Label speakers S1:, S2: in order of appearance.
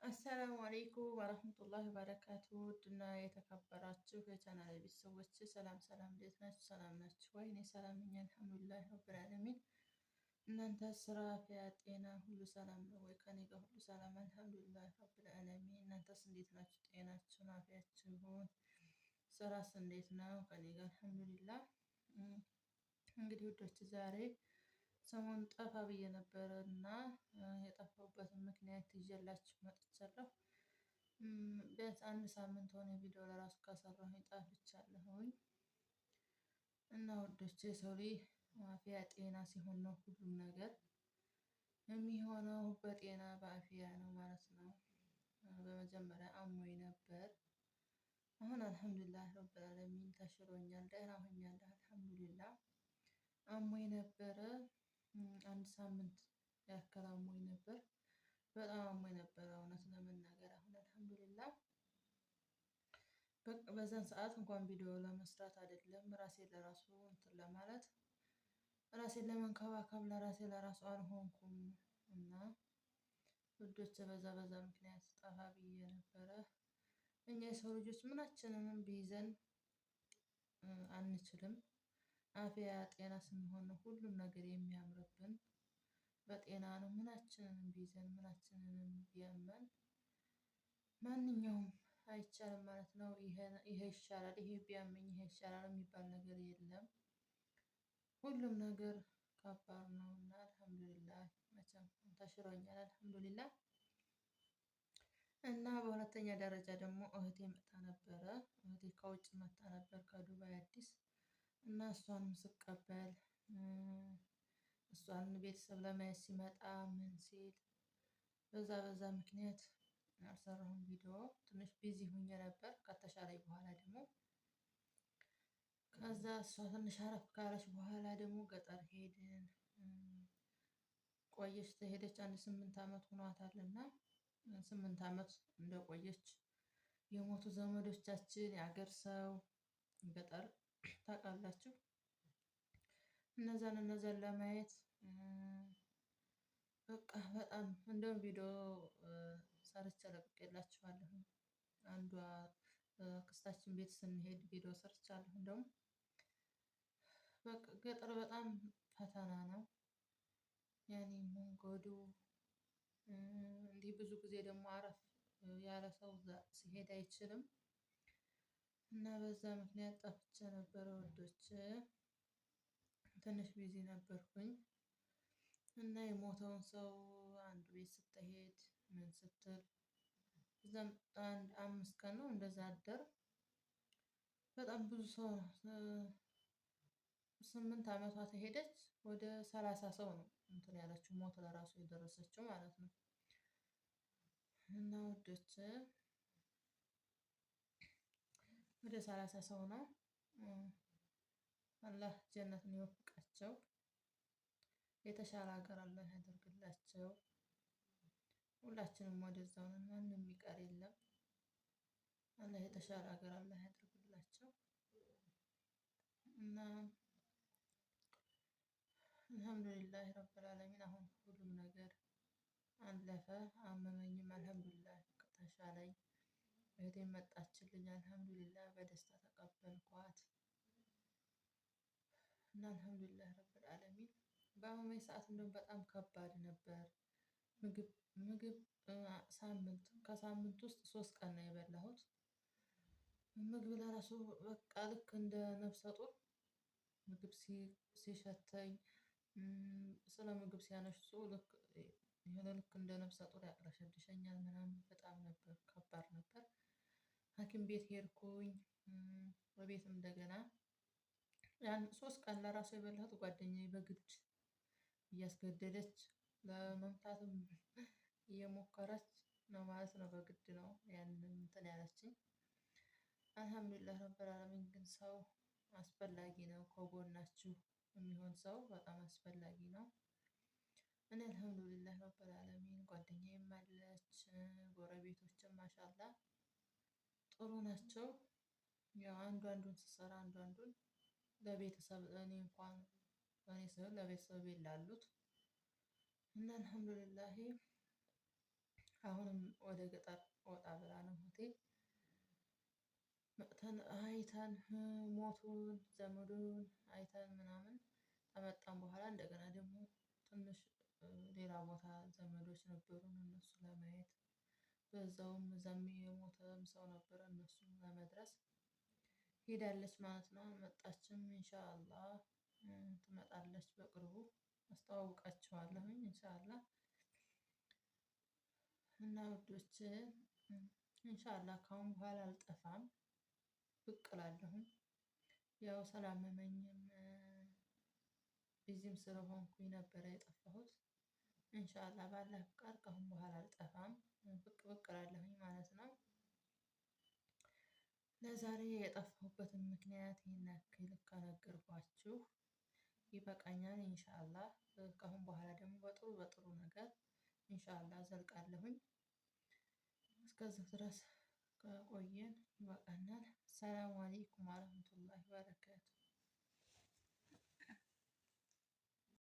S1: አሰላሙ አሌይኩም ወረህመቱላሂ ወበረካቱ። ውድና የተከበራችሁ የቻናል ቤተሰቦች ሰላም ሰላም፣ እንዴት ናችሁ? ሰላም ናችሁ ወይ? እኔ ሰላም ነኝ አልሐምዱሊላህ ረብል ዓለሚን። እናንተ ስራ፣ አፍያ፣ ጤና ሁሉ ሰላም ነው ወይ? ከኔ ጋር ሁሉ ሰላም አልሐምዱሊላህ ረብል ዓለሚን። እናንተስ እንዴት ናችሁ? ጤናችሁን፣ አፍያችሁን፣ ስራስ እንዴት ነው? ከኔ ጋር አልሐምዱሊላህ። እንግዲህ ውዶች ዛሬ ሰሞኑን ጠፋ ብዬ ነበረ እና የጠፋሁበትን ምክንያት ይዤላችሁ መጥቻለሁ። ቢያንስ አንድ ሳምንት ሆነ ቪዲዮ ለራሱ ከሰራሁኝ ጠፍቻለሁኝ። እና ውዶች የሰው ልጅ አፍያ ጤና ሲሆን ነው ሁሉም ነገር የሚሆነው። በጤና በአፍያ ነው ማለት ነው። በመጀመሪያ አሞኝ ነበር። አሁን አልሐምዱሊላህ ረብል ዓለሚን ተሽሎኛል፣ ደህና ሆኛለሁ አልሐምዱሊላህ። አሞኝ ነበረ አንድ ሳምንት ያክል አሞኝ ነበር። በጣም አሞኝ ነበረ እውነት ለመናገር። አሁን አልሐምዱሊላህ በቃ በዛን ሰዓት እንኳን ቪዲዮ ለመስራት አይደለም ራሴን ለራሱ እንትን ለማለት ራሴን ለመንከባከብ ለራሱ አልሆንኩም። እና ውዶች በዛ ምክንያት ጠፋ ብዬ ነበረ። እኛ የሰው ልጆች ምናችንንም ቢይዘን አንችልም። አፍያ ጤና ስንሆን ነው ሁሉም ነገር የሚያምርብን። በጤና ነው ምናችንንም ቢይዘን ምናችንንም ቢያመን ማንኛውም አይቻልም ማለት ነው። ይሄ ይሻላል፣ ይሄ ቢያመኝ ይሄ ይሻላል የሚባል ነገር የለም። ሁሉም ነገር ከባድ ነው እና አልሐምዱሊላህ መቼም ተሽሎኛል አልሐምዱሊላህ። እና በሁለተኛ ደረጃ ደግሞ እህቴ መጣ ነበረ። እህቴ ከውጭ መጣ ነበር ከዱባይ አዲስ። እና እሷንም ስቀበል እሷን ቤተሰብ ለማየት ሲመጣ ምን ሲል በዛ ምክንያት አልሰራሁም ቪዲዮ። ትንሽ ቢዚ ሁኜ ነበር። ከተሻለኝ በኋላ ደግሞ ከዛ እሷ ትንሽ አረፍ ካለች በኋላ ደግሞ ገጠር ሄድን። ቆየች ተሄደች አንድ 8 አመት ሆኗታል። እና 8 አመት እንደቆየች የሞቱ ዘመዶቻችን የሀገር ሰው ገጠር ታውቃላችሁ፣ እነዛን ለማየት በቃ በጣም እንደውም ቪዲዮ ሰርቼ ለቅቄላችኋለሁ። አንዷ ክስታችን ቤት ስንሄድ ቪዲዮ ሰርቻለሁ። እንደውም በቃ ገጠር በጣም ፈተና ነው ያኔ መንገዱ። እንዲህ ብዙ ጊዜ ደግሞ አረፍ ያለ ሰው ሲሄድ አይችልም። እና በዛ ምክንያት ጠፍቼ ነበረ ወዶች። ትንሽ ቢዚ ነበርኩኝ። እና የሞተውን ሰው አንድ ቤት ስትሄድ ምን ስትል እዛም አንድ 5 ቀን ነው እንደዛ አደር። በጣም ብዙ ሰው 8 አመቷ ተሄደች ወደ 30 ሰው ነው እንትን ያለችው ሞት ለራሱ የደረሰችው ማለት ነው። እና ውዶች ወደ 30 ሰው ነው። አላህ ጀነትን ይወፍቃቸው፣ የተሻለ ሀገር አላህ ያደርግላቸው። ሁላችንም ወደዛው ነን፣ ማንም የሚቀር የለም። አላህ የተሻለ ሀገር አላህ ያደርግላቸው። እና አልሐምዱሊላህ ረብል ዓለሚን አሁን ሁሉም ነገር አለፈ። አመመኝም አልሐምዱሊላህ ተሻለኝ። እህቴም መጣችልኝ አልሐምዱሊላህ በደስታ ተቀበልኳት። እና አልሐምዱሊላህ ረብል ዓለሚን። በአመመኝ ሰዓት እንደውም በጣም ከባድ ነበር። ምግብ ከሳምንት ውስጥ 3 ቀን ነው የበላሁት። ምግብ ለራሱ በቃ ልክ እንደ ነፍሰ ጡር ምግብ ሲሸተኝ ስለ ምግብ ሲያነሱ ልክ እንደ ነፍሰ ጡር ያቅለሸልሸኛል ምናምን በጣም ነበር ከባድ ነበር። ሐኪም ቤት ሄድኩኝ። በቤትም እንደገና ያን 3 ቀን ለራሱ የበላሁት ጓደኛዬ በግድ እያስገደደች ለመምታትም እየሞከረች ነው ማለት ነው። በግድ ነው ያንን እንትን ያለችኝ። አልሐምዱሊላህ ረብል ዓለሚን። ግን ሰው አስፈላጊ ነው፣ ከጎናችሁ የሚሆን ሰው በጣም አስፈላጊ ነው። እኔ አልሐምዱሊላህ ረብል ዓለሚን ጓደኛዬም አለች፣ ጎረቤቶችም ማሻአላህ ጥሩ ናቸው። ያው አንዱን ስሰራ አንዱን ለቤተሰብ እኔ እንኳን እኔ ሳይሆን ለቤተሰብ ላሉት እና አልሐምዱሊላህ አሁንም ወደ ገጠር ወጣ ብላ ነው እህቴ መጥተን አይተን ሞቱን ዘመዱን አይተን ምናምን ከመጣን በኋላ እንደገና ደግሞ ትንሽ ሌላ ቦታ ዘመዶች ነበሩን እነሱ ለማየት በዛውም እዛም የሞተም ሰው ነበረ እነሱን ለመድረስ ሄዳለች ማለት ነው። አልመጣችም ኢንሻአላህ ትመጣለች በቅርቡ አስተዋውቃችኋለሁኝ ኢንሻአላህ። እና ውዶች ኢንሻአላህ ካሁን በኋላ አልጠፋም ብቅ እላለሁኝ። ያው ስላመመኝም ቢዚም ስለሆንኩኝ ነበረ የጠፋሁት። ኢንሻአላህ ባላህ ፍቃድ ካሁን በኋላ አልጠፋም ብቅ እላለሁኝ ማለት ነው። ለዛሬ የጠፋሁበትን ምክንያት ይህን ያክል ከነገርኳችሁ ይበቃኛል። ኢንሻአላህ ካሁን በኋላ ደግሞ በጥሩ ነገር ኢንሻአላህ ዘልቃለሁኝ። እስከዚህ ድረስ ከቆየን ይበቃናል። ሰላም አለይኩም ወራህመቱላሂ ወበረካቱ።